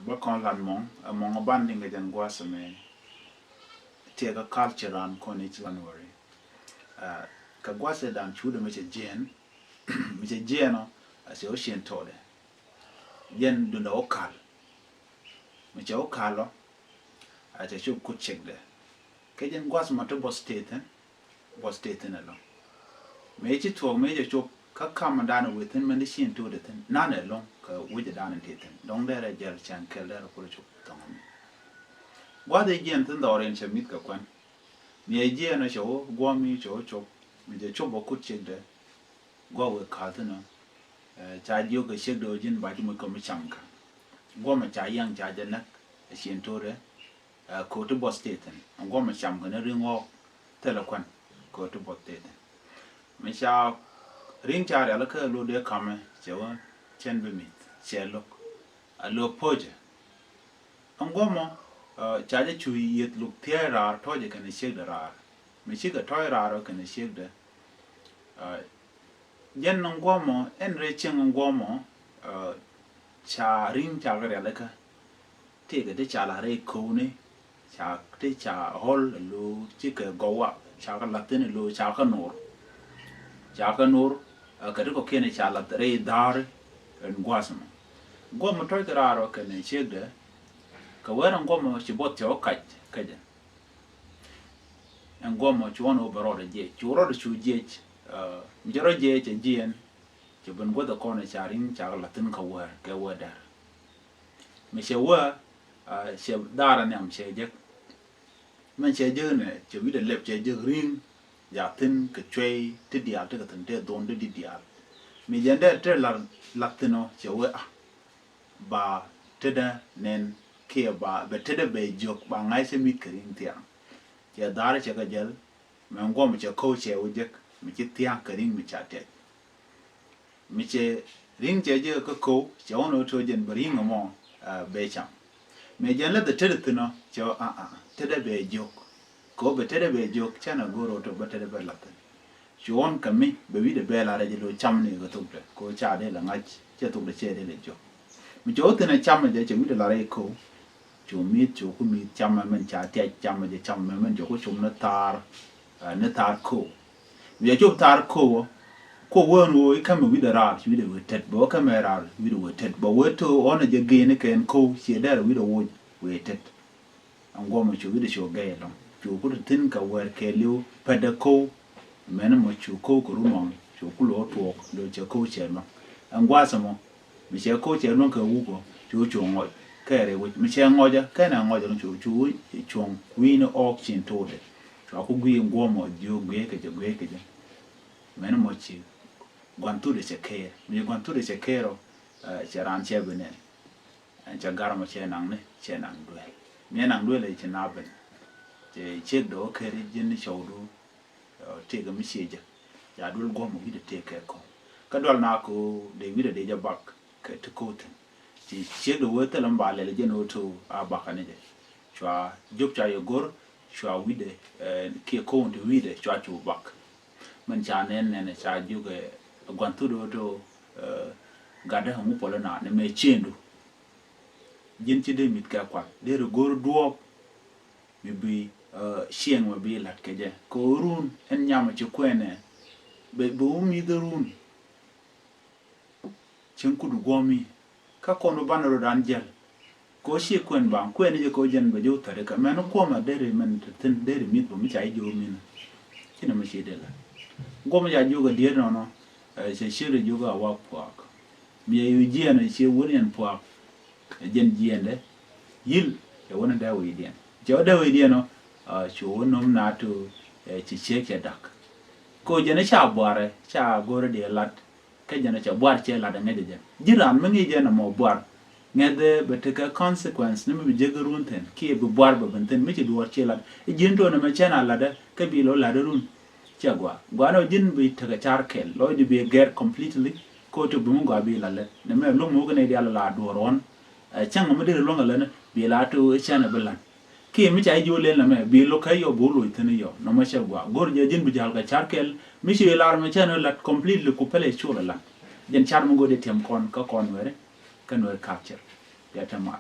ba kon lan mong ban dinga jan gwasa me te ga culture an kon it January ka gwasa dan chuda me jen me jeno ase ocean tole jen dunda okal me okalo ate chu ku check de ke jen gwasa ma to bo state na lo me chi to me je chu ka kam dan within me shin to de ten na ne long ka wuje dan teten dong dere jel chan kel dere ko chu tong wa de jen tin doren che mit ka kwan me je na cho gwa mi cho me je chu bo ku check de gwa we ka tin cha dio ka shek do jin ba ji mo ko mi cham ka gwa ma cha yang cha je na shin to de ko to bo state gwa ma cham ka na ringo tele kwan ko to bo state me cha ring cha ya la ka lo de kame che wa chen be mit che lo a lo poje angomo cha je chu yet lu tiara to je kan shek da ra me shi ga to ra ro kan shek da yen ngomo en re chen ngomo cha ring cha ga la ka te ga de cha la re ko ne cha te cha hol lo chi ka go wa cha ga la ten lo cha ka nor ka de ko kene cha la re dar en gwasmo gomo to ra ro kan shek da ka wera ngomo chi bot yo ka je ngomo chi wono bero de je chi ro de chu je mjero je jien che ben goda kone charing cha la tin ka wer ke wada me she wa she dara nyam che je men che je ne che wi de lep che je ring ya tin ke chwe ti dia te ka tin te don de dia me jende te la tino che wa ba te da nen ke ba be te de be jok ba ngai se mit kring tia che dara che ka jel me ngom che ko che ujek mi chi tiang ka ring mi cha te mi che ring che je ka ko che ono to jen bari ngamo be cham me jen la de te de no che te de be jok ko be te de be jok chana goro to be te de be la te chuon ka mi be wi de be la re lo cham ni ga to ko cha de la ngach che to de che de le jok mi cho te na cham de che wi de la re ko chu mi chu ku mi cham men cha te cham de cham men jo ko chum na tar ko we job tar ko won wo ikam wi da ra wi da tet bo kamera wi da tet bo we to on je gene ken ko she da wi da wo we tet an go mo chu wi da sho ga yelo chu ku tin ka wer ke liu pa da ko men mo chu ko ko ru mo chu ku lo to lo je ko che no an gwa samo mi che ko che no ka wu ko chu chu ngo ka re wo mi che ngo ja ka na ngo ja chu chu wi no auction to de ku gwi ngo mo jo gwe ke je meno mochi gwantu de chekere mi gwantu de chekero charan chebene cha garmo che nang dwe mi nang dwe le chinaben che chek do kere jin shawdu te ga mi sheje ya dul gomo wi de te ke ko ka dol na ko de wi de ja bak ke to ko te ti chek do wote lamba le je no to abaka ne je chwa jup cha yo gor chwa wi de ke ko de wi de chwa chu bak man cha ne cha ju ge gwantu do gada hamu polo na ne me chendu jin ti de mit ka kwa de gor duop mi bi shien wa bi lat ke je ko run en nyama ci kwene be bu mi de run chen ku du gomi ka kono banoro dan jel ko shi kwen ban kwen je ko jen be jo tare ka men ko ma de men tin de mit bu mi cha jo min kina ma shi de la goma ya juga dia no se shire juga wa puak mi yu jien na che wonen puak jen jiende yil ya wona da wi dien jo da wi dien no chu wonom na to chi che dak ko jene cha boare cha gore de lat ke jene cha boar che la da ngede jen jiran me ngi jena mo boar ngede beteka consequence ne mi jegerun ten ki be boar be benten mi chi duor che la jento na me chena la da ke bi lo la da run guano jin bi taga charkel lo di be get completely ko to bu ngo bi lalle ne me lo mo gane dia la do ron chang mo de lo ngala ne bi la to chana belan ki mi cha jo le na me bi lo kay yo bo lo itene yo no ma chagwa gor je jin bi jal ga charkel mi chi la me chana la completely ko pele chula la den char mo go de tem kon ka kon were kan wer capture ya tamal